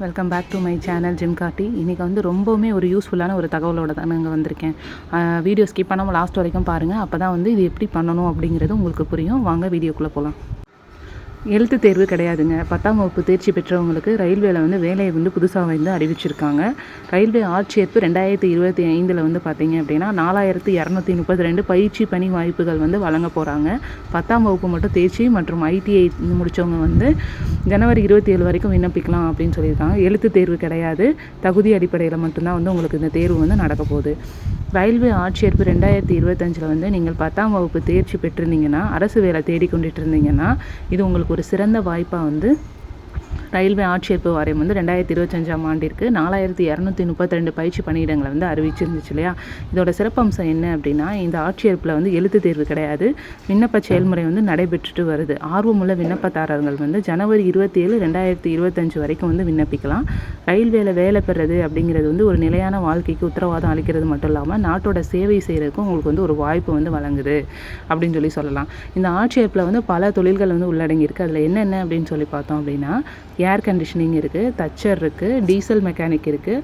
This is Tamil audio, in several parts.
Welcome back to my channel gym காட்டி. இன்றைக்கி வந்து ரொம்பவுமே ஒரு யூஸ்ஃபுல்லான ஒரு தகவலோடு தான் நாங்கள் வந்திருக்கேன். வீடியோ ஸ்கிப் பண்ணாமல் லாஸ்ட் வரைக்கும் பாருங்கள். அப்போ தான் வந்து இது எப்படி பண்ணணும் அப்படிங்கிறது உங்களுக்கு புரியும். வாங்க வீடியோக்குள்ளே போகலாம். எழுத்து தேர்வு கிடையாதுங்க. 10ஆம் வகுப்பு தேர்ச்சி பெற்றவங்களுக்கு ரயில்வேல வந்து வேலையை வந்து புதுசாக வந்து அறிவிச்சிருக்காங்க. ரயில்வே ஆட்சேர்ப்பு 2025 வந்து பார்த்திங்க அப்படின்னா 4232 பயிற்சி பணி வாய்ப்புகள் வந்து வழங்க போகிறாங்க. 10ஆம் வகுப்பு மட்டும் தேர்ச்சி மற்றும் ITI முடித்தவங்க வந்து ஜனவரி 27 வரைக்கும் விண்ணப்பிக்கலாம் அப்படின்னு சொல்லியிருக்காங்க. எழுத்து தேர்வு கிடையாது. தகுதி அடிப்படையில் மட்டும்தான் வந்து உங்களுக்கு இந்த தேர்வு வந்து நடக்க போகுது. ரயில்வே ஆட்சேர்ப்பு 2025 வந்து நீங்கள் 10ஆம் வகுப்பு தேர்ச்சி பெற்றிருந்தீங்கன்னா, அரசு வேலை தேடிக்கொண்டுட்டு இருந்தீங்கன்னா, இது உங்களுக்கு ஒரு சிறந்த வாய்ப்பாக வந்து ரயில்வே ஆட்சேர்ப்பு வாரியம் வந்து 2025ஆம் ஆண்டிற்கு 4232 பயிற்சி பணியிடங்களை வந்து அறிவிச்சிருந்துச்சு இல்லையா. இதோட சிறப்பம்சம் என்ன அப்படின்னா, இந்த ஆட்சேர்ப்பில் வந்து எழுத்து தேர்வு கிடையாது. விண்ணப்ப செயல்முறை வந்து நடைபெற்றுட்டு வருது. ஆர்வமுள்ள விண்ணப்பதாரர்கள் வந்து ஜனவரி 27, 2025 வரைக்கும் வந்து விண்ணப்பிக்கலாம். ரயில்வேல வேலை பெறது அப்படிங்கிறது வந்து ஒரு நிலையான வாழ்க்கைக்கு உத்தரவாதம் அளிக்கிறது மட்டும் இல்லாமல் நாட்டோட சேவை செய்கிறதுக்கும் உங்களுக்கு வந்து ஒரு வாய்ப்பு வந்து வழங்குது அப்படின்னு சொல்லலாம். இந்த ஆட்சேர்ப்பில் வந்து பல தொழில்கள் வந்து உள்ளடங்கியிருக்கு. அதில் என்னென்ன அப்படின்னு சொல்லி பார்த்தோம் அப்படின்னா, ஏர் கண்டிஷனிங் இருக்குது, தச்சர் இருக்குது, டீசல் மெக்கானிக் இருக்குது,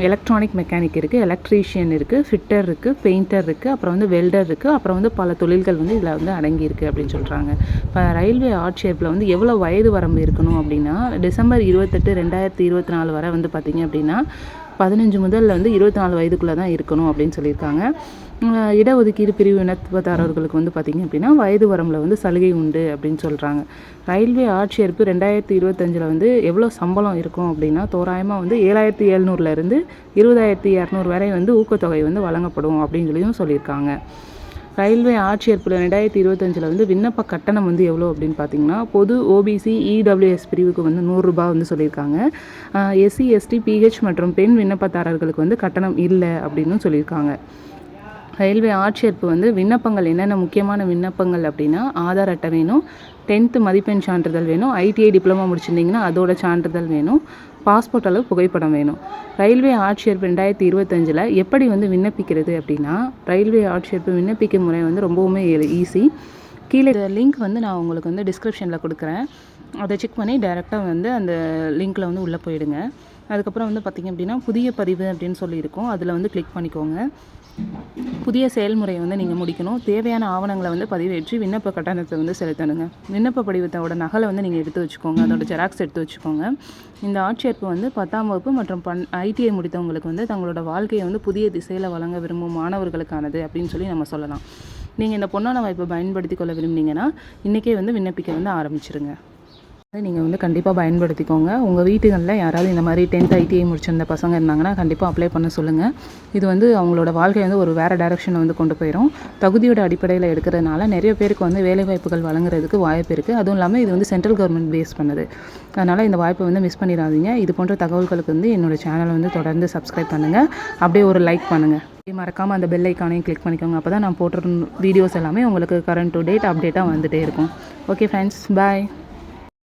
எலக்ட்ரானிக் மெக்கானிக் இருக்குது, எலக்ட்ரீஷியன் இருக்குது, ஃபிட்டர் இருக்குது, பெயிண்டர் இருக்குது, அப்புறம் வந்து வெல்டர் இருக்குது, அப்புறம் வந்து பல தொழில்கள் வந்து இதில் வந்து அடங்கியிருக்கு அப்படின்னு சொல்கிறாங்க. இப்போ ரயில்வே ஆட்சேர்ப்பில் வந்து எவ்வளோ வயது வரம்பு இருக்கணும் அப்படின்னா, டிசம்பர் 28, 2024 வரை வந்து பார்த்திங்க அப்படின்னா 15 முதல்ல வந்து 24 வயதுக்குள்ளே தான் இருக்கணும் அப்படின்னு சொல்லியிருக்காங்க. இடஒதுக்கீடு பிரிவு விண்ணப்பதாரர்களுக்கு வந்து பார்த்திங்க அப்படின்னா வயது வரம்பில் வந்து சலுகை உண்டு அப்படின்னு சொல்கிறாங்க. ரயில்வே ஆட்சேர்ப்பு 2025 வந்து எவ்வளோ சம்பளம் இருக்கும் அப்படின்னா, தோராயமாக வந்து 7700 20200 வரை வந்து ஊக்கத்தொகை வந்து வழங்கப்படும் அப்படின்னு சொல்லியிருக்காங்க. ரயில்வே ஆட்சேர்ப்பில் 2025 வந்து விண்ணப்ப கட்டணம் வந்து எவ்வளோ அப்படின்னு பார்த்தீங்கன்னா, பொது OBC EWS பிரிவுக்கு வந்து ₹100 வந்து சொல்லியிருக்காங்க. SC ST PH மற்றும் பெண் விண்ணப்பதாரர்களுக்கு வந்து கட்டணம் இல்லை அப்படின்னு சொல்லியிருக்காங்க. ரயில்வே ஆட்சேர்ப்பு வந்து விண்ணப்பங்கள் என்னென்ன முக்கியமான விண்ணப்பங்கள் அப்படின்னா, ஆதார் அட்டை வேணும், 10th மதிப்பெண் சான்றிதழ் வேணும், ITI டிப்ளமோ முடிச்சிருந்தீங்கன்னா அதோட சான்றிதழ் வேணும், பாஸ்போர்ட் அளவு புகைப்படம் வேணும். ரயில்வே ஆட்சேர்ப்பு 2025 எப்படி வந்து விண்ணப்பிக்கிறது அப்படின்னா, ரயில்வே ஆட்சேர்ப்பு விண்ணப்பிக்கும் முறை வந்து ரொம்பவுமே ஈஸி. கீழே லிங்க் வந்து நான் உங்களுக்கு வந்து டிஸ்கிரிப்ஷனில் கொடுக்குறேன். அதை செக் பண்ணி டைரெக்டாக வந்து அந்த லிங்க்கில் வந்து உள்ளே போயிடுங்க. அதுக்கப்புறம் வந்து பார்த்திங்க அப்படின்னா புதிய பதிவு அப்படின்னு சொல்லியிருக்கோம். அதில் வந்து கிளிக் பண்ணிக்கோங்க. புதிய செயல்முறையை வந்து நீங்கள் முடிக்கணும். தேவையான ஆவணங்களை வந்து பதிவேற்றி விண்ணப்ப கட்டணத்தை வந்து செலுத்தணுங்க. விண்ணப்ப படிவத்தோட நகலை வந்து நீங்கள் எடுத்து வச்சுக்கோங்க. அதோட ஜெராக்ஸ் எடுத்து வச்சுக்கோங்க. இந்த ஆட்சேர்ப்பு வந்து 10ஆம் வகுப்பு மற்றும் ITI முடித்தவங்களுக்கு வந்து தங்களோட வாழ்க்கையை வந்து புதிய திசையில் வழங்க விரும்பும் மாணவர்களுக்கானது அப்படின்னு சொல்லி நம்ம சொல்லலாம். நீங்கள் இந்த பொன்னான வாய்ப்பை பயன்படுத்தி கொள்ள விரும்புனீங்கன்னா இன்றைக்கே வந்து விண்ணப்பிக்க வந்து ஆரம்பிச்சிருங்க. நீங்கள் வந்து கண்டிப்பாக பயன்படுத்திக்கோங்க. உங்கள் வீட்டுகளில் யாராவது இந்த மாதிரி 10th ITI முடிச்சிருந்த பசங்க இருந்தாங்கன்னா கண்டிப்பாக அப்ளை பண்ண சொல்லுங்கள். இது வந்து அவங்களோட வாழ்க்கையை வந்து ஒரு வேறு டைரெக்ஷனை வந்து கொண்டு போயிடும். தகுதியோட அடிப்படையில் எடுக்கிறதுனால நிறைய பேருக்கு வந்து வேலைவாய்ப்புகள் வழங்குறதுக்கு வாய்ப்பு இருக்குது. அதுவும் இல்லாமல் இது வந்து சென்ட்ரல் கவர்மெண்ட் பேஸ் பண்ணுது. அதனால் இந்த வாய்ப்பை வந்து மிஸ் பண்ணிடாதீங்க. இது போன்ற தகவல்களுக்கு வந்து என்னோடய சேனலை வந்து தொடர்ந்து சப்ஸ்கிரைப் பண்ணுங்கள். அப்படியே ஒரு லைக் பண்ணுங்கள். மறக்காமல் அந்த பெல் ஐக்கானையும் கிளிக் பண்ணிக்கோங்க. அப்போ தான் நான் போடுற வீடியோஸ் எல்லாமே உங்களுக்கு கரண்ட் டு டேட் அப்டேட்டாக வந்துகிட்டே இருக்கும். ஓகே ஃப்ரெண்ட்ஸ், பாய்.